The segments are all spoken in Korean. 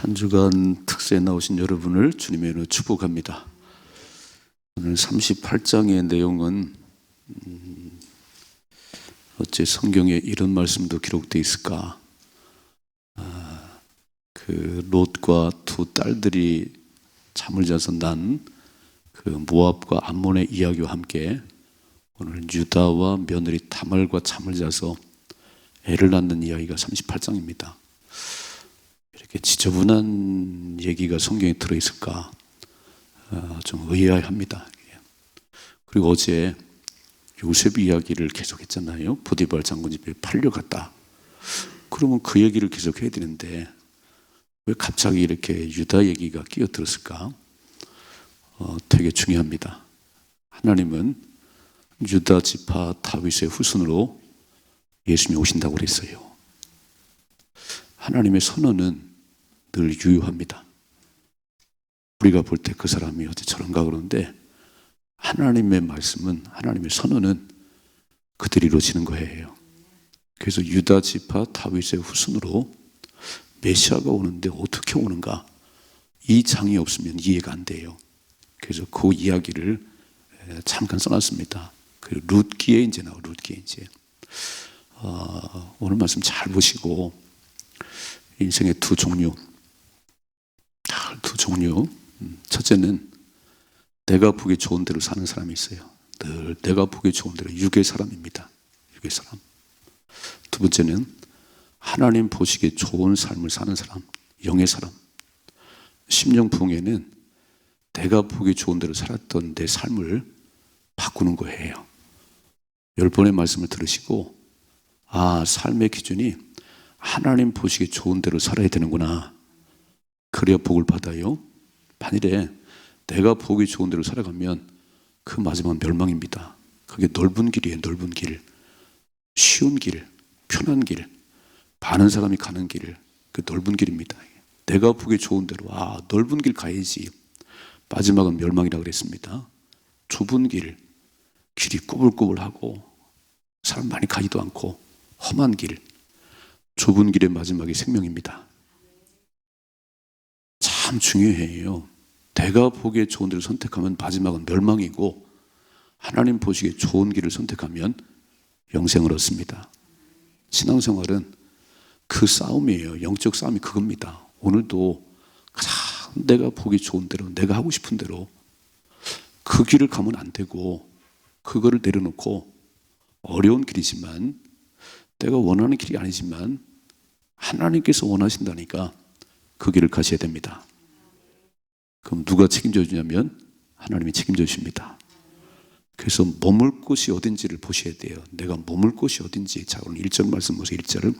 한 주간 특세에 나오신 여러분을 주님의 이름으로 축복합니다. 오늘 38장의 내용은 어째 성경에 이런 말씀도 기록되어 있을까? 그 롯과 두 딸들이 잠을 자서 난 그 모압과 암몬의 이야기와 함께 오늘 유다와 며느리 다말과 잠을 자서 애를 낳는 이야기가 38장입니다. 이렇게 지저분한 얘기가 성경에 들어있을까? 좀 의아합니다. 그리고 어제 요셉 이야기를 계속했잖아요. 보디발 장군 집에 팔려갔다. 그러면 그 얘기를 계속 해야 되는데 왜 갑자기 이렇게 유다 얘기가 끼어들었을까? 되게 중요합니다. 하나님은 유다 지파 다윗의 후손으로 예수님이 오신다고 그랬어요. 하나님의 선언은 늘 유효합니다. 우리가 볼 때 그 사람이 어디 저런가 그러는데 하나님의 말씀은, 하나님의 선언은 그들이 이루어지는 거예요. 그래서 유다 지파 다윗의 후손으로 메시아가 오는데 어떻게 오는가? 이 장이 없으면 이해가 안 돼요. 그래서 그 이야기를 잠깐 써놨습니다. 그 룻기에 이제 나와요. 룻기에 이제 오늘 말씀 잘 보시고 인생의 두 종류. 첫째는 내가 보기 좋은 대로 사는 사람이 있어요. 늘 내가 보기 좋은 대로 육의 사람입니다. 육의 사람. 두 번째는 하나님 보시기에 좋은 삶을 사는 사람, 영의 사람. 심령부흥에는 내가 보기 좋은 대로 살았던 내 삶을 바꾸는 거예요. 10번의 말씀을 들으시고 삶의 기준이 하나님 보시기에 좋은 대로 살아야 되는구나. 그래야 복을 받아요. 만일에 내가 보기 좋은 대로 살아가면 그 마지막은 멸망입니다. 그게 넓은 길이에요. 넓은 길. 쉬운 길, 편한 길, 많은 사람이 가는 길, 그 넓은 길입니다. 내가 보기 좋은 대로 넓은 길 가야지. 마지막은 멸망이라고 그랬습니다. 좁은 길, 길이 꾸불꾸불하고 사람 많이 가지도 않고 험한 길, 좁은 길의 마지막이 생명입니다. 참 중요해요. 내가 보기에 좋은 데를 선택하면 마지막은 멸망이고 하나님 보시기에 좋은 길을 선택하면 영생을 얻습니다. 신앙생활은 그 싸움이에요. 영적 싸움이 그겁니다. 오늘도 가장 내가 보기 좋은 대로, 내가 하고 싶은 대로 그 길을 가면 안 되고 그거를 내려놓고 어려운 길이지만 내가 원하는 길이 아니지만 하나님께서 원하신다니까 그 길을 가셔야 됩니다. 그럼 누가 책임져 주냐면 하나님이 책임져 주십니다. 그래서 머물 곳이 어딘지를 보셔야 돼요. 내가 머물 곳이 어딘지. 자, 오늘 1절 말씀 보세요. 1절은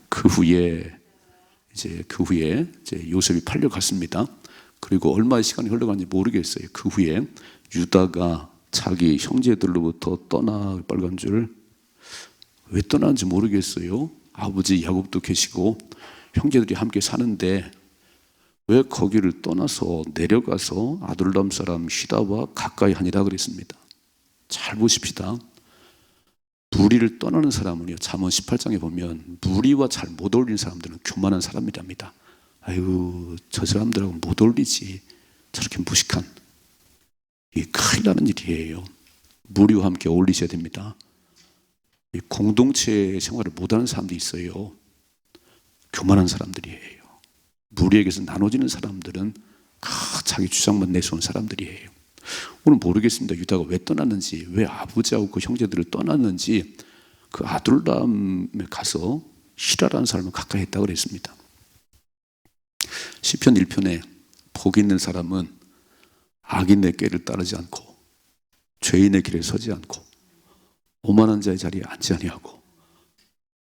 그 후에 요셉이 팔려갔습니다. 그리고 얼마의 시간이 흘러갔는지 모르겠어요. 그 후에 유다가 자기 형제들로부터 떠나 빨간 줄 왜 떠나는지 모르겠어요. 아버지 야곱도 계시고 형제들이 함께 사는데 왜 거기를 떠나서 내려가서 아둘람 사람 히다와 가까이 하니라 그랬습니다. 잘 보십시다. 무리를 떠나는 사람은요, 잠언 18장에 보면 무리와 잘 못 어울리는 사람들은 교만한 사람이랍니다. 아유, 저 사람들하고 못 어울리지. 저렇게 무식한. 이게 큰일 나는 일이에요. 무리와 함께 어울리셔야 됩니다. 이 공동체 생활을 못하는 사람들이 있어요. 교만한 사람들이에요. 무리에게서 나눠지는 사람들은 자기 주장만 내세운 사람들이에요. 오늘 모르겠습니다. 유다가 왜 떠났는지, 왜 아버지하고 그 형제들을 떠났는지. 그 아둘람에 가서 히라라는 사람을 가까이 했다고 그랬습니다. 시편 1편에 복 있는 사람은 악인의 꾀를 따르지 않고 죄인의 길에 서지 않고 오만한 자의 자리에 앉지 아니하고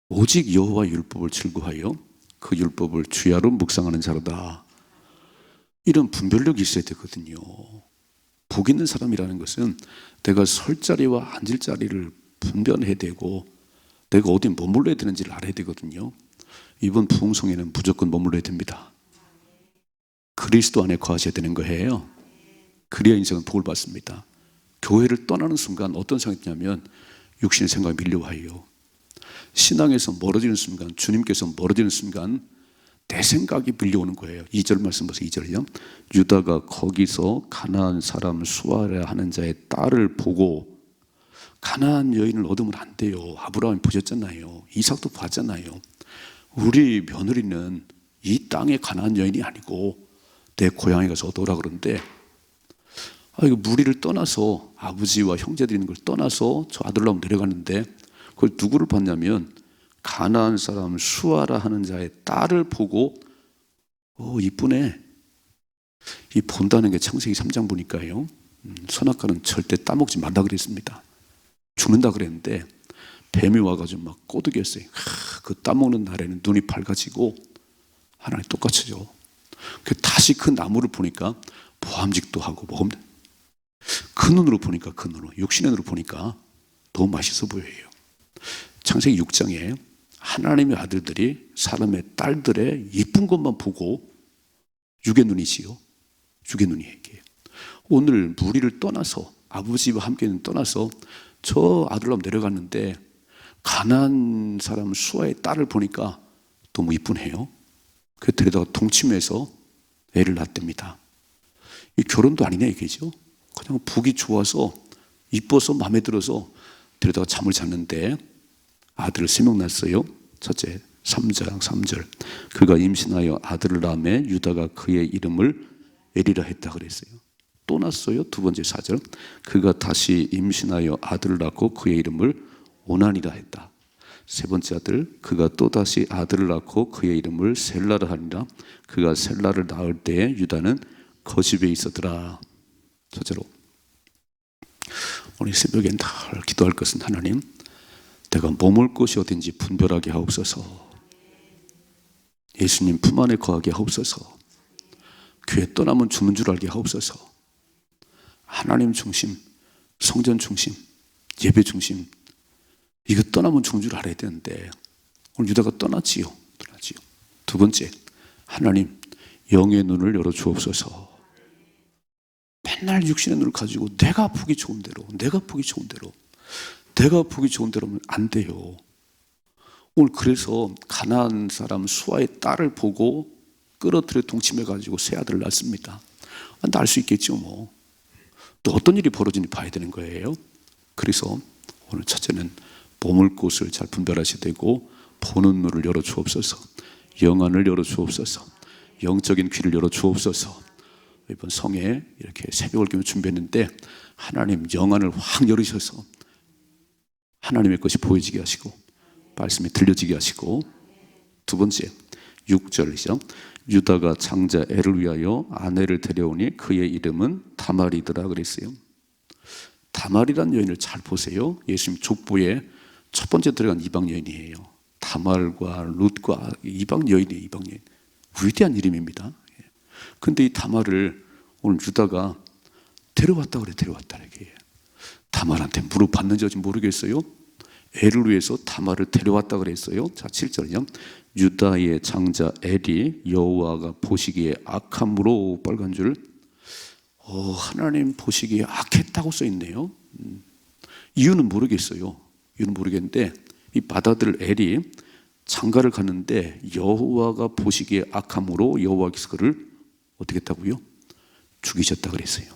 오직 여호와 율법을 즐거워하여 그 율법을 주야로 묵상하는 자로다. 이런 분별력이 있어야 되거든요. 복 있는 사람이라는 것은 내가 설 자리와 앉을 자리를 분별해야 되고 내가 어디 머물러야 되는지를 알아야 되거든요. 이번 부흥성에는 무조건 머물러야 됩니다. 그리스도 안에 거하셔야 되는 거예요. 그래야 인생은 복을 받습니다. 교회를 떠나는 순간 어떤 생각이 드냐면 육신의 생각이 밀려와요. 신앙에서 멀어지는 순간, 주님께서 멀어지는 순간 내 생각이 밀려오는 거예요. 2절 말씀 보세요. 2절이요. 유다가 거기서 가나안 사람 수아라 하는 자의 딸을 보고, 가나안 여인을 얻으면 안 돼요. 아브라함이 보셨잖아요. 이삭도 봤잖아요. 우리 며느리는 이 땅의 가나안 여인이 아니고 내 고향에 가서 얻어오라 그러는데, 이거 무리를 떠나서 아버지와 형제들이 있는 걸 떠나서 저 아들람 내려가는데, 그걸 누구를 봤냐면 가나안 사람 수아라 하는 자의 딸을 보고, 이쁘네. 이 본다는 게 창세기 3장 보니까요, 선악과는 절대 따먹지 말라 그랬습니다. 죽는다 그랬는데 뱀이 와가지고 막 꼬드겼어요. 그 따먹는 날에는 눈이 밝아지고 하나님 똑같이죠. 다시 그 나무를 보니까 보암직도 하고 먹으면, 그 눈으로 보니까, 그 눈으로, 육신의 눈으로 보니까 너무 맛있어 보여요. 창세기 6장에 하나님의 아들들이 사람의 딸들의 이쁜 것만 보고, 육의 눈이지요. 육의 눈이 얘기해요. 오늘 무리를 떠나서, 아버지와 함께 떠나서 저 아들람 내려갔는데 가나안 사람 수아의 딸을 보니까 너무 이쁘네요. 그 데려다가 동침해서 애를 낳답니다. 이 결혼도 아니냐 이게죠. 그냥 보기 좋아서, 이뻐서, 마음에 들어서 데려다가 잠을 잤는데 아들을 3명 낳았어요. 첫째, 3장 3절. 그가 임신하여 아들을 낳으매 유다가 그의 이름을 에리라 했다 그랬어요. 또 낳았어요. 두 번째 4절. 그가 다시 임신하여 아들을 낳고 그의 이름을 오난이라 했다. 세 번째 아들, 그가 또 다시 아들을 낳고 그의 이름을 셀라라 하니라. 그가 셀라를 낳을 때에 유다는 거집에 있었더라. 첫째로, 오늘 새벽엔 늘 기도할 것은, 하나님, 내가 머물 곳이 어딘지 분별하게 하옵소서. 예수님 품 안에 거하게 하옵소서. 교회 떠나면 죽는 줄 알게 하옵소서. 하나님 중심, 성전 중심, 예배 중심, 이거 떠나면 죽는 줄 알아야 되는데 오늘 유다가 떠났지요. 두 번째, 하나님 영의 눈을 열어 주옵소서. 맨날 육신의 눈을 가지고 내가 보기 좋은 대로 하면 안 돼요. 오늘 그래서 가나안 사람 수아의 딸을 보고 끌어들여 동침해가지고 새 아들을 낳습니다. 낳을 수 있겠죠 뭐. 또 어떤 일이 벌어지는지 봐야 되는 거예요. 그래서 오늘 첫째는 머물 곳을 잘 분별하셔야 되고, 보는 눈을 열어 주옵소서. 영안을 열어 주옵소서. 영적인 귀를 열어 주옵소서. 이번 성에 이렇게 새벽을 기면 준비했는데 하나님 영안을 확 열으셔서 하나님의 것이 보여지게 하시고 말씀이 들려지게 하시고, 두 번째 6절이죠. 유다가 장자 엘을 위하여 아내를 데려오니 그의 이름은 다말이더라 그랬어요. 다말이란 여인을 잘 보세요. 예수님 족보에 첫 번째 들어간 이방 여인이에요. 다말과 룻과 이방 여인이에요. 이방 여인. 위대한 이름입니다. 근데 이 다말을 오늘 유다가 데려왔다 그래. 데려왔다 이게. 다말한테 물어봤는지 어찌 모르겠어요. 엘을 위해서 다말을 데려왔다 그랬어요. 자, 7절이요. 유다의 장자 엘이 여호와가 보시기에 악함으로 빨간 줄, 하나님 보시기에 악했다고 써 있네요. 이유는 모르겠어요. 이유는 모르겠는데 이 맏아들 엘이 장가를 갔는데 여호와가 보시기에 악함으로 여호와께서 그를 어떻게 했다고요? 죽이셨다 그랬어요.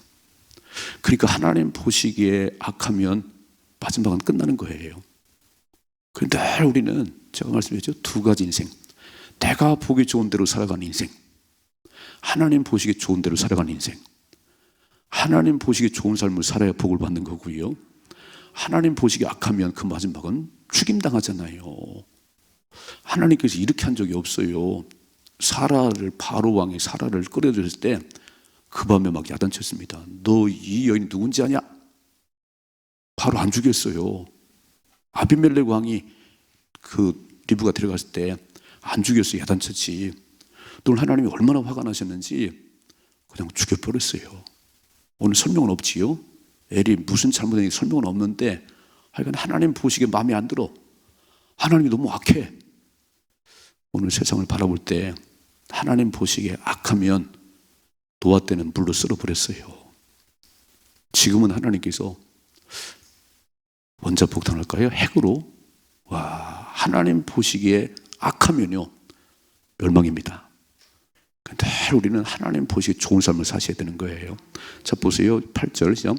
그러니까 하나님 보시기에 악하면 마지막은 끝나는 거예요. 늘 우리는 제가 말씀드렸죠. 두 가지 인생. 내가 보기 좋은 대로 살아가는 인생, 하나님 보시기 좋은 대로 살아가는 인생. 하나님 보시기 좋은 삶을 살아야 복을 받는 거고요. 하나님 보시기 악하면 그 마지막은 죽임당하잖아요. 하나님께서 이렇게 한 적이 없어요. 바로 왕이 사라를 끌어들였을 때 그 밤에 막 야단쳤습니다. 너 이 여인 누군지 아냐? 바로 안 죽였어요. 아비멜렉 왕이 그 리브가 데려갔을 때 안 죽였어요. 야단쳤지. 또 하나님이 얼마나 화가 나셨는지 그냥 죽여버렸어요. 오늘 설명은 없지요. 엘이 무슨 잘못했는지 설명은 없는데 하여간 하나님 보시기에 마음에 안 들어. 하나님이 너무 악해. 오늘 세상을 바라볼 때 하나님 보시기에 악하면 노아 때는 물로 썰어버렸어요. 지금은 하나님께서 원자폭탄할까요? 핵으로? 와, 하나님 보시기에 악하면요 멸망입니다. 우리는 하나님 보시기에 좋은 삶을 사셔야 되는 거예요. 자 보세요. 8절 시작.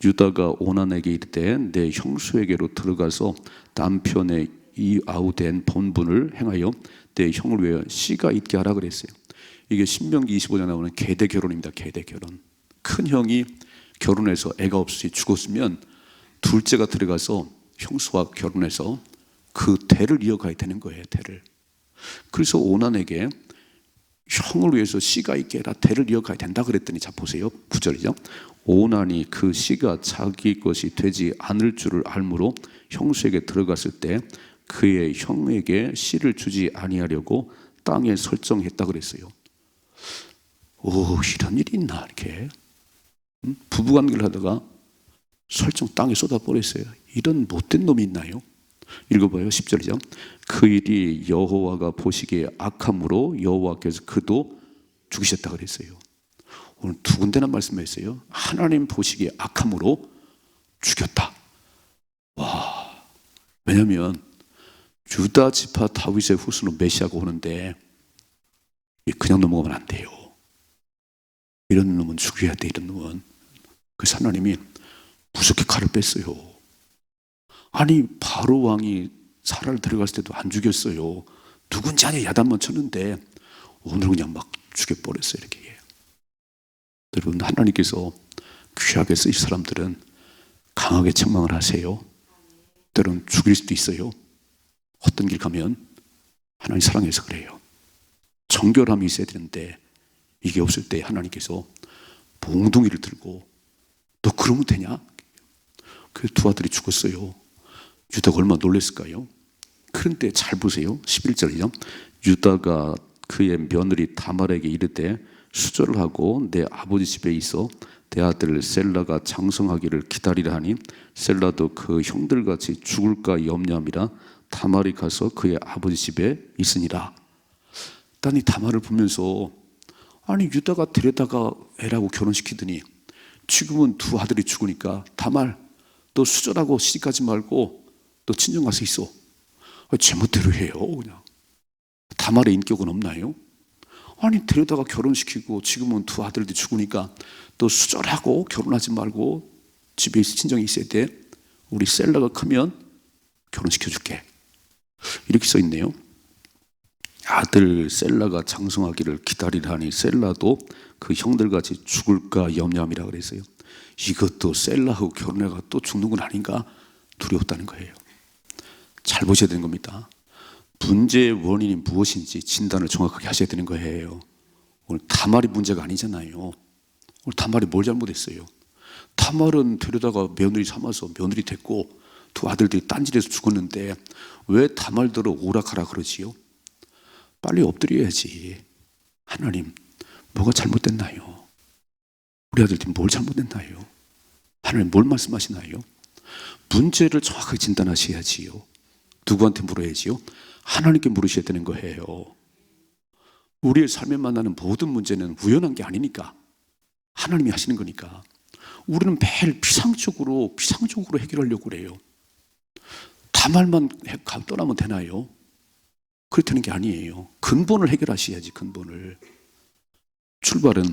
유다가 오난에게 이르되 내 형수에게로 들어가서 남편의 이 아우된 본분을 행하여 내 형을 위하여 씨가 있게 하라 그랬어요. 이게 신명기 25장 나오는 계대 결혼입니다. 계대 결혼. 큰 형이 결혼해서 애가 없이 죽었으면 둘째가 들어가서 형수와 결혼해서 그 대를 이어가야 되는 거예요. 대를. 그래서 오난에게 형을 위해서 씨가 있게 해라, 대를 이어가야 된다 그랬더니 자 보세요. 9절이죠. 오난이 그 씨가 자기 것이 되지 않을 줄을 알므로 형수에게 들어갔을 때 그의 형에게 씨를 주지 아니하려고 땅에 설정했다 그랬어요. 오, 이런 일이 있나 이렇게. 부부관계를 하다가 설정 땅에 쏟아버렸어요. 이런 못된 놈이 있나요? 읽어봐요. 10절이죠. 그 일이 여호와가 보시기에 악함으로 여호와께서 그도 죽이셨다 그랬어요. 오늘 두 군데나 말씀했어요. 하나님 보시기에 악함으로 죽였다. 와, 왜냐하면 유다 지파 다윗의 후손으로 메시아가 오는데 그냥 넘어가면 안 돼요. 이런 놈은 죽여야 돼. 이런 놈은. 그래서 하나님이 무섭게 칼을 뺐어요. 아니 바로 왕이 사라를 데려갔을 때도 안 죽였어요. 누군지 아니 야단만 쳤는데 오늘 그냥 막 죽여버렸어요. 이렇게. 여러분 하나님께서 귀하게 쓰실 사람들은 강하게 책망을 하세요. 때로는 죽일 수도 있어요. 어떤 길 가면 하나님 사랑해서 그래요. 정결함이 있어야 되는데 이게 없을 때 하나님께서 몽둥이를 들고 너 그러면 되냐? 그 두 아들이 죽었어요. 유다가 얼마나 놀랐을까요? 그런데 잘 보세요. 11절이죠. 유다가 그의 며느리 다말에게 이르되 수절을 하고 내 아버지 집에 있어 내 아들 셀라가 장성하기를 기다리라 하니 셀라도 그 형들같이 죽을까 염려함이라 다말이 가서 그의 아버지 집에 있으니라. 난 이 다말을 보면서 아니 유다가 데려다가 애라고 결혼시키더니 지금은 두 아들이 죽으니까 다말 너 수절하고 시집가지 말고 너 친정 가서 있어. 제멋대로 해요. 그냥. 다말의 인격은 없나요? 아니 데려다가 결혼시키고 지금은 두 아들들이 죽으니까 너 수절하고 결혼하지 말고 집에 친정에 있어야 돼. 우리 셀라가 크면 결혼시켜줄게. 이렇게 써 있네요. 아들 셀라가 장성하기를 기다리라 하니 셀라도 그 형들같이 죽을까 염려함이라 그랬어요. 이것도 셀라하고 결혼해가 또 죽는 건 아닌가 두려웠다는 거예요. 잘 보셔야 되는 겁니다. 문제의 원인이 무엇인지 진단을 정확하게 하셔야 되는 거예요. 오늘 다말이 문제가 아니잖아요. 오늘 다말이 뭘 잘못했어요? 다말은 데려다가 며느리 삼아서 며느리 됐고 두 아들들이 딴질에서 죽었는데 왜 다말대로 오락하라 그러지요? 빨리 엎드려야지. 하나님 뭐가 잘못됐나요? 우리 아들들이 뭘 잘못했나요? 하나님 뭘 말씀하시나요? 문제를 정확하게 진단하셔야지요. 누구한테 물어야지요? 하나님께 물으셔야 되는 거예요. 우리의 삶에 만나는 모든 문제는 우연한 게 아니니까 하나님이 하시는 거니까 우리는 매일 피상적으로 해결하려고 그래요. 다말만 떠나면 되나요? 그렇다는 게 아니에요. 근본을 해결하셔야지. 근본을. 출발은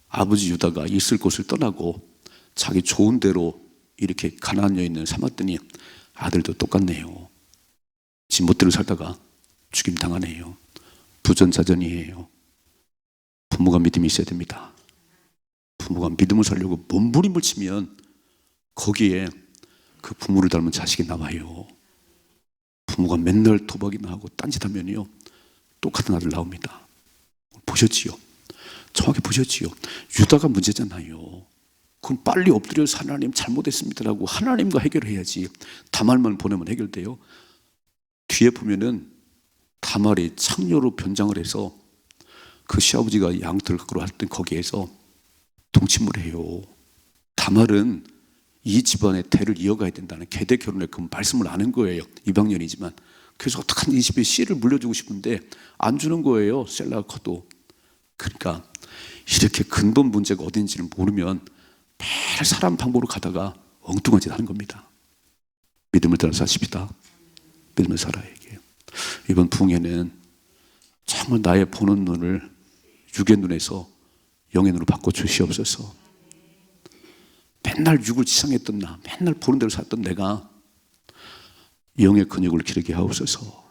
아버지 유다가 있을 곳을 떠나고 자기 좋은 대로 이렇게 가나안 여인을 삼았더니 아들도 똑같네요. 지 멋대로 살다가 죽임 당하네요. 부전자전이에요. 부모가 믿음이 있어야 됩니다. 부모가 믿음을 살려고 몸부림을 치면 거기에 그 부모를 닮은 자식이 나와요. 부모가 맨날 도박이나 하고 딴짓하면요 똑같은 아들 나옵니다. 보셨지요? 정확히 보셨지요? 유다가 문제잖아요. 그럼 빨리 엎드려서 하나님 잘못했습니다라고 하나님과 해결해야지. 다말만 보내면 해결돼요. 뒤에 보면은 다말이 창녀로 변장을 해서 그 시아버지가 양털을 갖고 할 때 거기에서 동침을 해요. 다말은 이 집안의 대를 이어가야 된다는 계대 결혼의 그 말씀을 아는 거예요. 이방년이지만. 그래서 어떡하든 이 집에 씨를 물려주고 싶은데 안 주는 거예요. 셀라가 커도. 그러니까 이렇게 근본 문제가 어딘지를 모르면 매일 사람 방법으로 가다가 엉뚱한 짓 하는 겁니다. 믿음을 따라 사십시다. 믿음을 살아야 해요. 이번 부흥회는 정말 나의 보는 눈을 육의 눈에서 영의 눈으로 바꿔주시옵소서. 맨날 육을 지상했던 나, 맨날 보는 대로 살았던 내가 영의 근육을 기르게 하옵소서.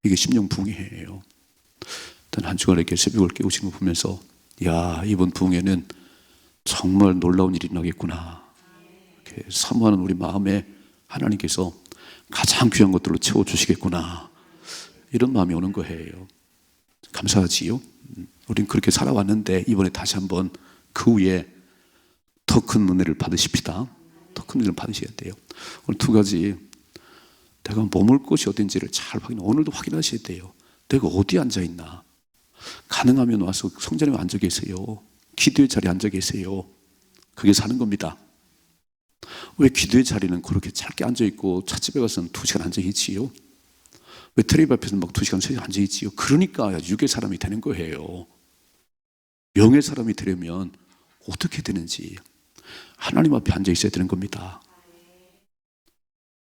이게 심령부흥회예요. 일단 한 주간에 이렇게 새벽을 깨우시는 거 보면서 야, 이번 부흥회는 정말 놀라운 일이 나겠구나. 이렇게 사모하는 우리 마음에 하나님께서 가장 귀한 것들로 채워주시겠구나. 이런 마음이 오는 거예요. 감사하지요. 우린 그렇게 살아왔는데 이번에 다시 한번 그 후에 더 큰 은혜를 받으십시다. 더 큰 은혜를 받으셔야 돼요. 오늘 두 가지, 내가 머물 곳이 어딘지를 잘 오늘도 확인하셔야 돼요. 내가 어디에 앉아있나. 가능하면 와서 성전에 앉아 계세요. 기도의 자리에 앉아 계세요. 그게 사는 겁니다. 왜 기도의 자리는 그렇게 짧게 앉아있고 찻집에 가서는 2시간 앉아있지요? 왜 텔레비전 앞에서는 막 2시간, 3시간 앉아있지요? 그러니까 육의 사람이 되는 거예요. 영의 사람이 되려면 어떻게 되는지 하나님 앞에 앉아있어야 되는 겁니다.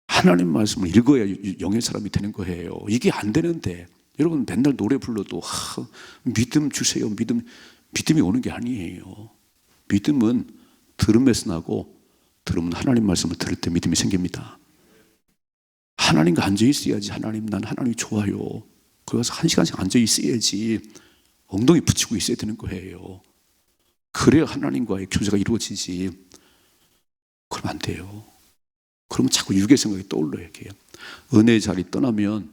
하나님 말씀을 읽어야 영의 사람이 되는 거예요. 이게 안 되는데 여러분 맨날 노래 불러도 믿음 주세요. 믿음이 오는 게 아니에요. 믿음은 들음에서 나고 들으면 하나님 말씀을 들을 때 믿음이 생깁니다. 하나님과 앉아있어야지. 난 하나님이 좋아요. 거기 가서 1시간씩 앉아있어야지. 엉덩이 붙이고 있어야 되는 거예요. 그래야 하나님과의 교제가 이루어지지. 그러면 안 돼요. 그러면 자꾸 육의 생각이 떠올라요. 이렇게. 은혜의 자리 떠나면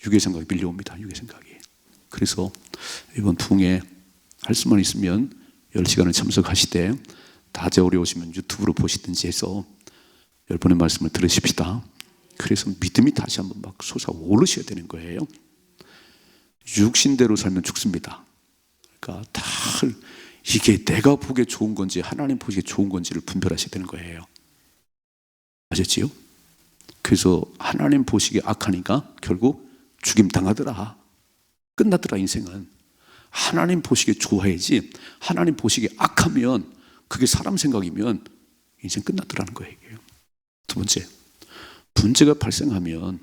육의 생각이 밀려옵니다. 육의 생각이. 그래서 이번 부흥회 할 수만 있으면 10시간을 참석하시되 낮에 어려우시면 유튜브로 보시든지 해서 10번의 말씀을 들으십시다. 그래서 믿음이 다시 한번 막 솟아오르셔야 되는 거예요. 육신대로 살면 죽습니다. 그러니까 다 이게 내가 보기에 좋은 건지 하나님 보기에 좋은 건지를 분별하셔야 되는 거예요. 아셨지요? 그래서 하나님 보시기에 악하니까 결국 죽임 당하더라. 끝나더라 인생은. 하나님 보시기에 좋아야지 하나님 보시기에 악하면 그게 사람 생각이면 인생 끝나더라는 거예요. 두 번째, 문제가 발생하면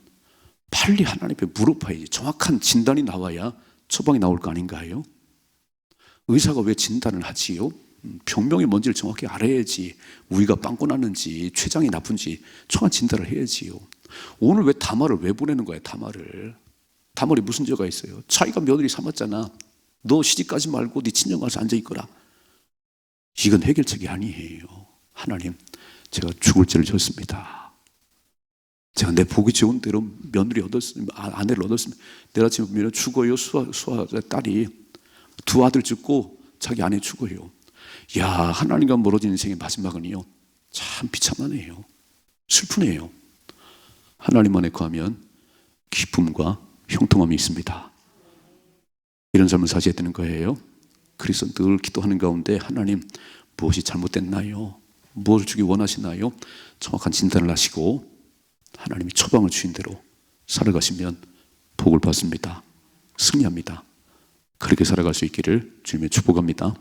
빨리 하나님 앞에 물어봐야지. 정확한 진단이 나와야 처방이 나올 거 아닌가요? 의사가 왜 진단을 하지요? 병명이 뭔지를 정확히 알아야지. 우리가 빵꾸 났는지 췌장이 나쁜지 정확한 진단을 해야지요. 오늘 왜 다말을 왜 보내는 거야? 다말이 무슨 죄가 있어요? 자기가 며느리 삼았잖아. 너 시집가지 말고 네 친정 가서 앉아있거라. 이건 해결책이 아니에요. 하나님, 제가 죽을 죄를 졌습니다. 제가 내 보기 좋은 대로 며느리 얻었으면, 아내를 얻었으면 내일 아침에 보면 죽어요. 수아 딸이 2 아들 죽고 자기 아내 죽어요. 야, 하나님과 멀어진 인생의 마지막은요 참 비참하네요. 슬프네요. 하나님 안에 거하면 기쁨과 형통함이 있습니다. 이런 삶을 사셔야 되는 거예요. 그래서 늘 기도하는 가운데 하나님, 무엇이 잘못됐나요? 무엇을 주기 원하시나요? 정확한 진단을 하시고 하나님이 처방을 주신 대로 살아가시면 복을 받습니다. 승리합니다. 그렇게 살아갈 수 있기를 주님의 축복합니다.